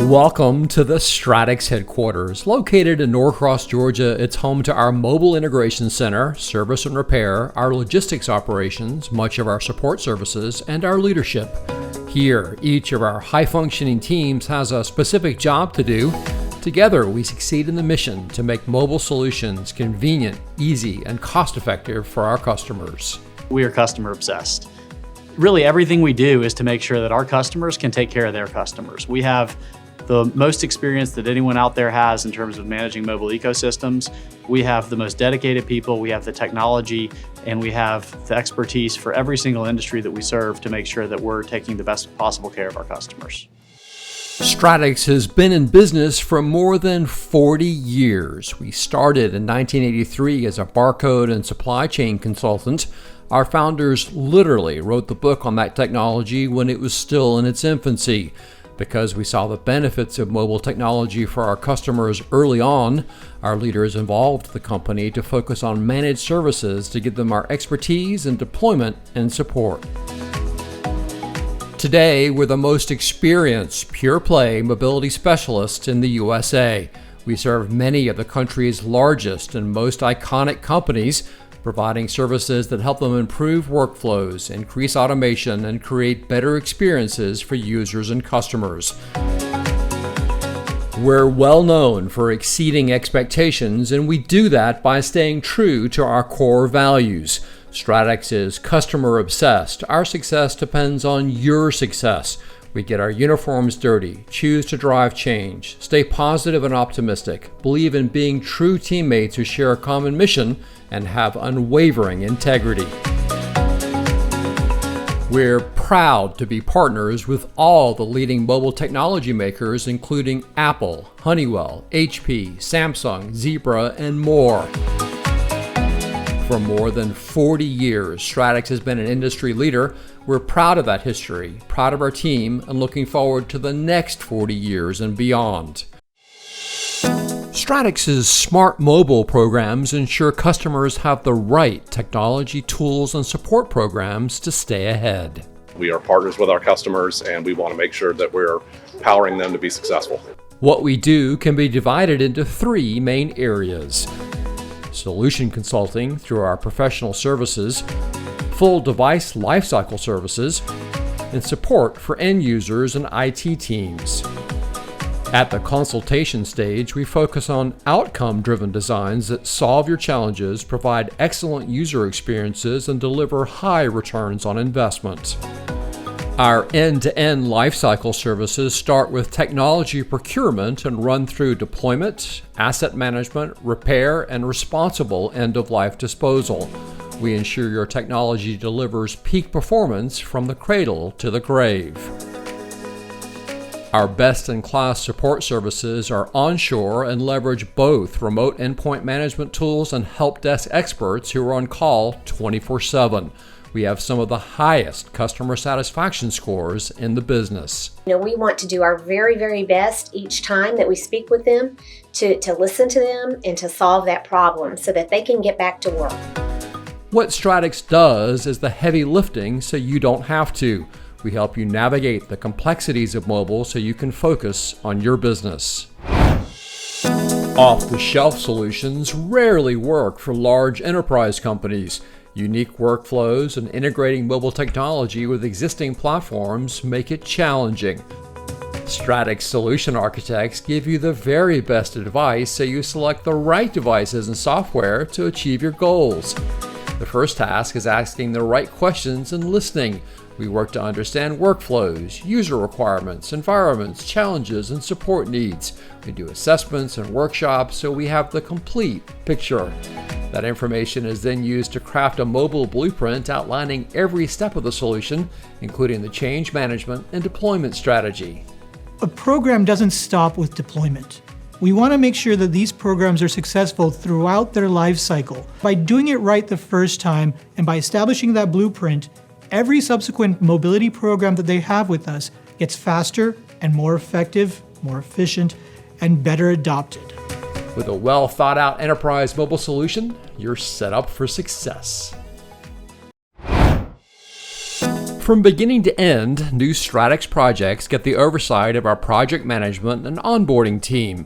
Welcome to the Stratix headquarters. Located in Norcross, Georgia, it's home to our mobile integration center, service and repair, our logistics operations, much of our support services, and our leadership. Here, each of our high-functioning teams has a specific job to do. Together, we succeed in the mission to make mobile solutions convenient, easy, and cost-effective for our customers. We are customer obsessed. Really, everything we do is to make sure that our customers can take care of their customers. We have the most experience that anyone out there has in terms of managing mobile ecosystems. We have the most dedicated people, we have the technology, and we have the expertise for every single industry that we serve to make sure that we're taking the best possible care of our customers. Stratix has been in business for more than 40 years. We started in 1983 as a barcode and supply chain consultant. Our founders literally wrote the book on that technology when it was still in its infancy. Because we saw the benefits of mobile technology for our customers early on, our leaders involved the company to focus on managed services to give them our expertise in deployment and support. Today, we're the most experienced pure-play mobility specialists in the USA. We serve many of the country's largest and most iconic companies, providing services that help them improve workflows, increase automation, and create better experiences for users and customers. We're well known for exceeding expectations, and we do that by staying true to our core values. Stratix is customer obsessed. Our success depends on your success. We get our uniforms dirty, choose to drive change, stay positive and optimistic, believe in being true teammates who share a common mission, and have unwavering integrity. We're proud to be partners with all the leading mobile technology makers, including Apple, Honeywell, HP, Samsung, Zebra, and more. For more than 40 years, Stratix has been an industry leader. We're proud of that history, proud of our team, and looking forward to the next 40 years and beyond. Stratix's smart mobile programs ensure customers have the right technology, tools, and support programs to stay ahead. We are partners with our customers, and we want to make sure that we're powering them to be successful. What we do can be divided into three main areas: solution consulting through our professional services, full device lifecycle services, and support for end users and IT teams. At the consultation stage, we focus on outcome-driven designs that solve your challenges, provide excellent user experiences, and deliver high returns on investment. Our end-to-end lifecycle services start with technology procurement and run through deployment, asset management, repair, and responsible end-of-life disposal. We ensure your technology delivers peak performance from the cradle to the grave. Our best-in-class support services are onshore and leverage both remote endpoint management tools and help desk experts who are on call 24/7. We have some of the highest customer satisfaction scores in the business. We want to do our very, very best each time that we speak with them to listen to them and to solve that problem so that they can get back to work. What Stratix does is the heavy lifting so you don't have to. We help you navigate the complexities of mobile so you can focus on your business. Off-the-shelf solutions rarely work for large enterprise companies. Unique workflows and integrating mobile technology with existing platforms make it challenging. Stratix solution architects give you the very best advice so you select the right devices and software to achieve your goals. The first task is asking the right questions and listening. We work to understand workflows, user requirements, environments, challenges, and support needs. We do assessments and workshops so we have the complete picture. That information is then used to craft a mobile blueprint outlining every step of the solution, including the change management and deployment strategy. A program doesn't stop with deployment. We want to make sure that these programs are successful throughout their life cycle. By doing it right the first time and by establishing that blueprint, every subsequent mobility program that they have with us gets faster and more effective, more efficient, and better adopted. With a well-thought-out enterprise mobile solution, you're set up for success. From beginning to end, new Stratix projects get the oversight of our project management and onboarding team.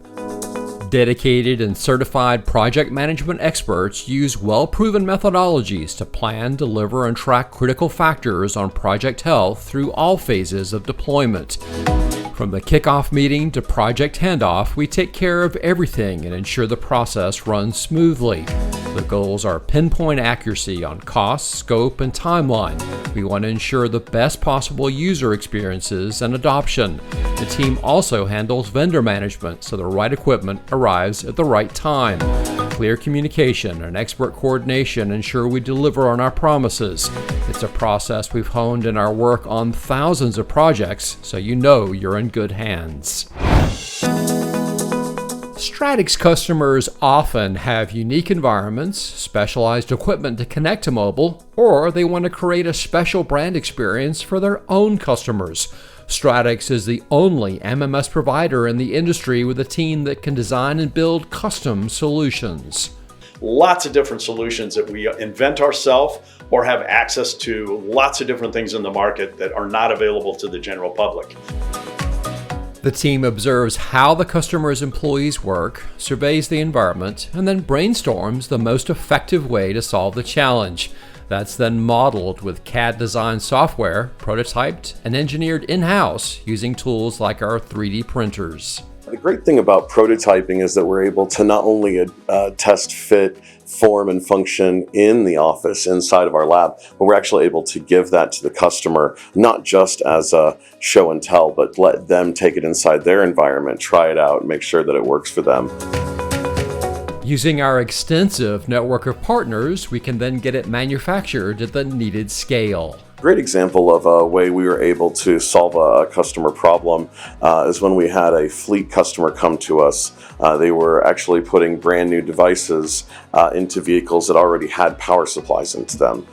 Dedicated and certified project management experts use well-proven methodologies to plan, deliver, and track critical factors on project health through all phases of deployment. From the kickoff meeting to project handoff, we take care of everything and ensure the process runs smoothly. The goals are pinpoint accuracy on cost, scope, and timeline. We want to ensure the best possible user experiences and adoption. The team also handles vendor management so the right equipment arrives at the right time. Clear communication and expert coordination ensure we deliver on our promises. It's a process we've honed in our work on thousands of projects, so you know you're in good hands. Stratix customers often have unique environments, specialized equipment to connect to mobile, or they want to create a special brand experience for their own customers. Stratix is the only MMS provider in the industry with a team that can design and build custom solutions. Lots of different solutions that we invent ourselves or have access to lots of different things in the market that are not available to the general public. The team observes how the customer's employees work, surveys the environment, and then brainstorms the most effective way to solve the challenge. That's then modeled with CAD design software, prototyped, and engineered in-house using tools like our 3D printers. The great thing about prototyping is that we're able to not only test fit, form, and function in the office inside of our lab, but we're actually able to give that to the customer, not just as a show and tell, but let them take it inside their environment, try it out, and make sure that it works for them. Using our extensive network of partners, we can then get it manufactured at the needed scale. Great example of a way we were able to solve a customer problem is when we had a fleet customer come to us. They were actually putting brand new devices into vehicles that already had power supplies into them.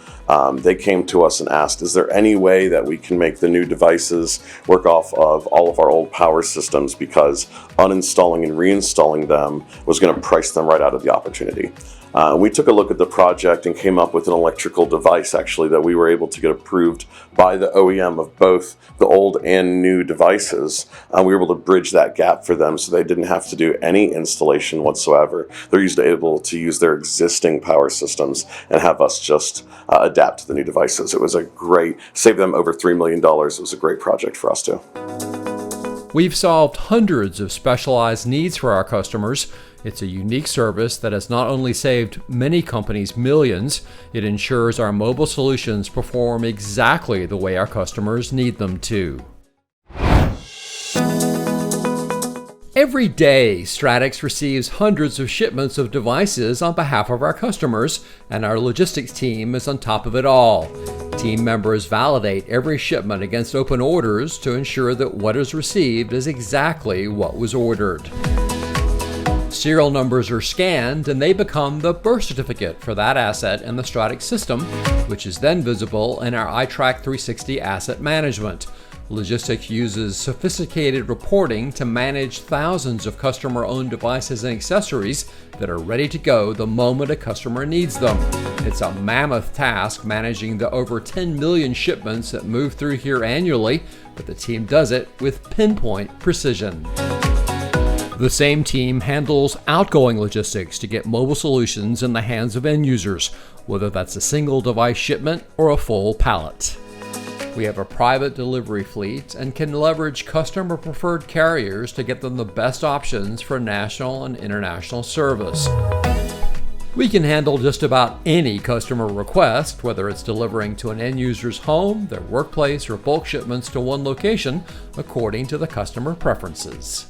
They came to us and asked, is there any way that we can make the new devices work off of all of our old power systems, because uninstalling and reinstalling them was going to price them right out of the opportunity. We took a look at the project and came up with an electrical device actually that we were able to get approved by the OEM of both the old and new devices. We were able to bridge that gap for them so they didn't have to do any installation whatsoever. They're able to use their existing power systems and have us just adapt to the new devices. It was a great, saved them over $3 million. It was a great project for us too. We've solved hundreds of specialized needs for our customers. It's a unique service that has not only saved many companies millions, it ensures our mobile solutions perform exactly the way our customers need them to. Every day, Stratix receives hundreds of shipments of devices on behalf of our customers, and our logistics team is on top of it all. Team members validate every shipment against open orders to ensure that what is received is exactly what was ordered. Serial numbers are scanned and they become the birth certificate for that asset in the Stratix system, which is then visible in our iTrack 360 asset management. Logistics uses sophisticated reporting to manage thousands of customer-owned devices and accessories that are ready to go the moment a customer needs them. It's a mammoth task managing the over 10 million shipments that move through here annually, but the team does it with pinpoint precision. The same team handles outgoing logistics to get mobile solutions in the hands of end users, whether that's a single device shipment or a full pallet. We have a private delivery fleet and can leverage customer preferred carriers to get them the best options for national and international service. We can handle just about any customer request, whether it's delivering to an end user's home, their workplace, or bulk shipments to one location, according to the customer preferences.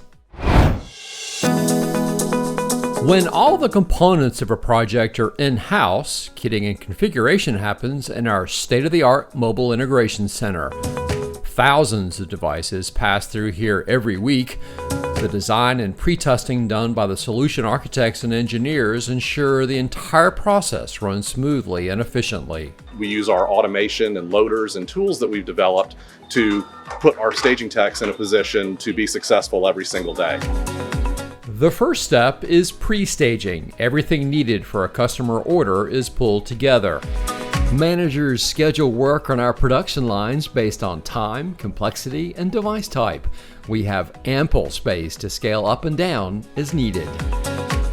When all the components of a project are in-house, kitting and configuration happens in our state-of-the-art mobile integration center. Thousands of devices pass through here every week. The design and pre-testing done by the solution architects and engineers ensure the entire process runs smoothly and efficiently. We use our automation and loaders and tools that we've developed to put our staging techs in a position to be successful every single day. The first step is pre-staging. Everything needed for a customer order is pulled together. Managers schedule work on our production lines based on time, complexity, and device type. We have ample space to scale up and down as needed.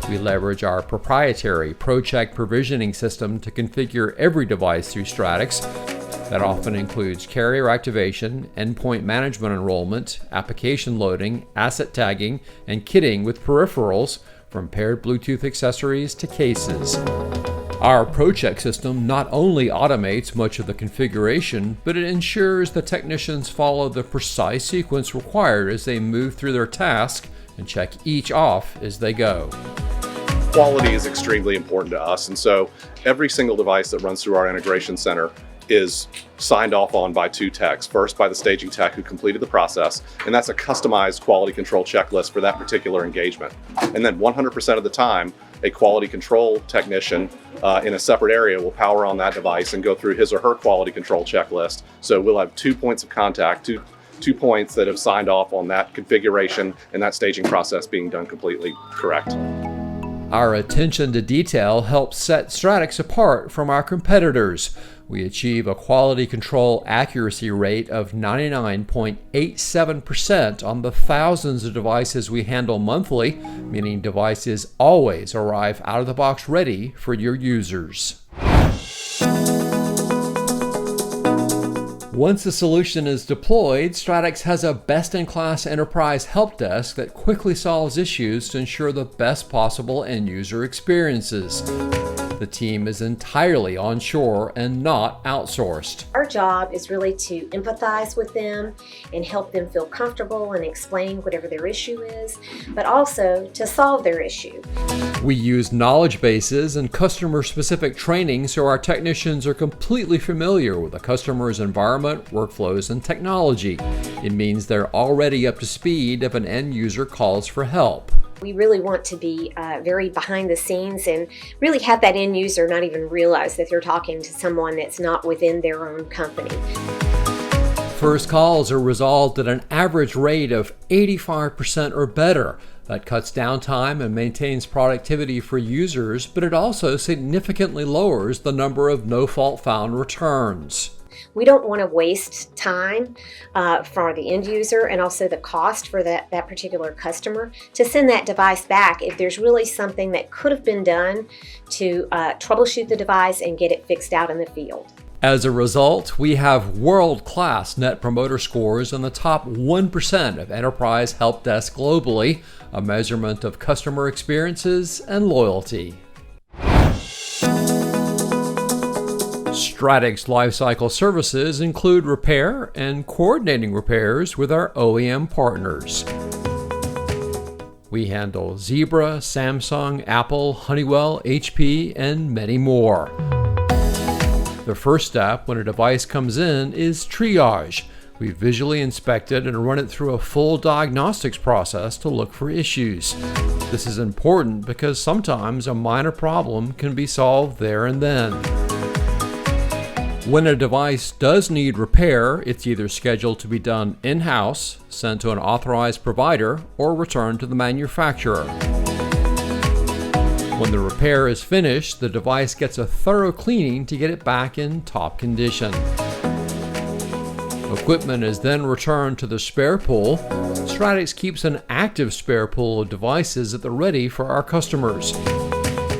We leverage our proprietary ProCheck provisioning system to configure every device through Stratix. That often includes carrier activation, endpoint management enrollment, application loading, asset tagging, and kitting with peripherals, from paired Bluetooth accessories to cases. Our ProCheck system not only automates much of the configuration, but it ensures the technicians follow the precise sequence required as they move through their task and check each off as they go. Quality is extremely important to us, and so every single device that runs through our integration center is signed off on by two techs. First, by the staging tech who completed the process, and that's a customized quality control checklist for that particular engagement. And then 100% of the time, a quality control technician in a separate area will power on that device and go through his or her quality control checklist. So we'll have 2 points of contact, two points that have signed off on that configuration and that staging process being done completely correct. Our attention to detail helps set Stratix apart from our competitors. We achieve a quality control accuracy rate of 99.87% on the thousands of devices we handle monthly, meaning devices always arrive out of the box ready for your users. Once the solution is deployed, Stratix has a best-in-class enterprise help desk that quickly solves issues to ensure the best possible end-user experiences. The team is entirely onshore and not outsourced. Our job is really to empathize with them and help them feel comfortable and explain whatever their issue is, but also to solve their issue. We use knowledge bases and customer-specific training so our technicians are completely familiar with the customer's environment, workflows, and technology. It means they're already up to speed if an end user calls for help. We really want to be very behind the scenes and really have that end user not even realize that they're talking to someone that's not within their own company. First calls are resolved at an average rate of 85% or better. That cuts downtime and maintains productivity for users, but it also significantly lowers the number of no-fault found returns. We don't want to waste time for the end user and also the cost for that particular customer to send that device back if there's really something that could have been done to troubleshoot the device and get it fixed out in the field. As a result, we have world-class Net Promoter Scores in the top 1% of enterprise help desks globally, a measurement of customer experiences and loyalty. Stratix Lifecycle Services include repair and coordinating repairs with our OEM partners. We handle Zebra, Samsung, Apple, Honeywell, HP, and many more. The first step when a device comes in is triage. We visually inspect it and run it through a full diagnostics process to look for issues. This is important because sometimes a minor problem can be solved there and then. When a device does need repair, it's either scheduled to be done in-house, sent to an authorized provider, or returned to the manufacturer. When the repair is finished, the device gets a thorough cleaning to get it back in top condition. Equipment is then returned to the spare pool. Stratix keeps an active spare pool of devices at the ready for our customers.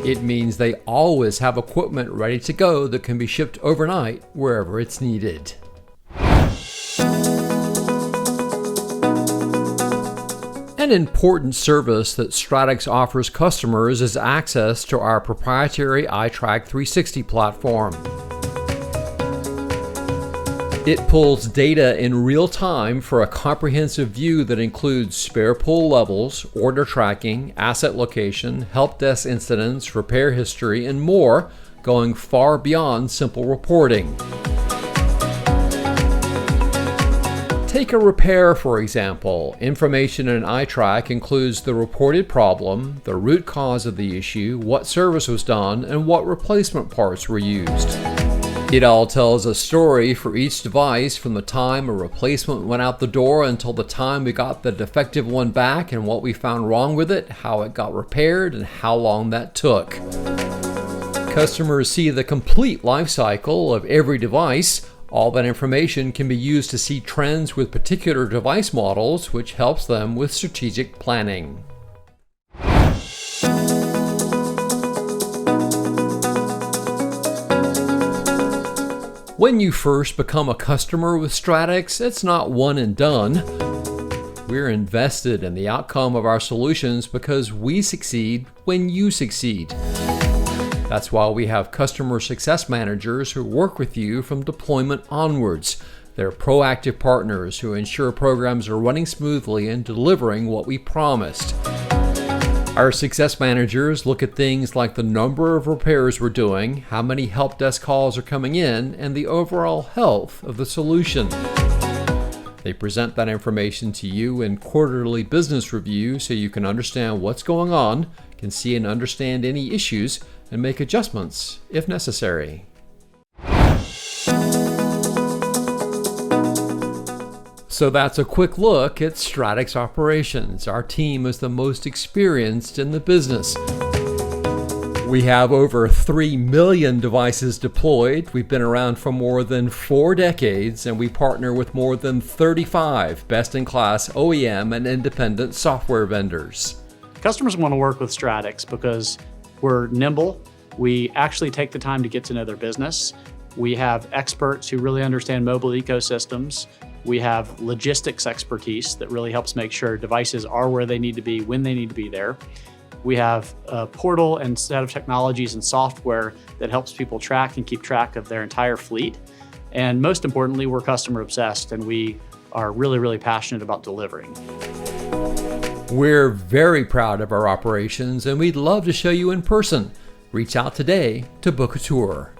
It means they always have equipment ready to go that can be shipped overnight wherever it's needed. An important service that Stratix offers customers is access to our proprietary iTrack 360 platform. It pulls data in real time for a comprehensive view that includes spare pool levels, order tracking, asset location, help desk incidents, repair history, and more, going far beyond simple reporting. Take a repair, for example. Information in iTrack includes the reported problem, the root cause of the issue, what service was done, and what replacement parts were used. It all tells a story for each device from the time a replacement went out the door until the time we got the defective one back and what we found wrong with it, how it got repaired, and how long that took. Customers see the complete life cycle of every device. All that information can be used to see trends with particular device models, which helps them with strategic planning. When you first become a customer with Stratix, it's not one and done. We're invested in the outcome of our solutions because we succeed when you succeed. That's why we have customer success managers who work with you from deployment onwards. They're proactive partners who ensure programs are running smoothly and delivering what we promised. Our success managers look at things like the number of repairs we're doing, how many help desk calls are coming in, and the overall health of the solution. They present that information to you in quarterly business review so you can understand what's going on, can see and understand any issues, and make adjustments if necessary. So that's a quick look at Stratix operations. Our team is the most experienced in the business. We have over 3 million devices deployed. We've been around for more than 4 decades, and we partner with more than 35 best-in-class OEM and independent software vendors. Customers want to work with Stratix because we're nimble. We actually take the time to get to know their business. We have experts who really understand mobile ecosystems. We have logistics expertise that really helps make sure devices are where they need to be when they need to be there. We have a portal and set of technologies and software that helps people track and keep track of their entire fleet. And most importantly, we're customer obsessed, and we are really, really passionate about delivering. We're very proud of our operations, and we'd love to show you in person. Reach out today to book a tour.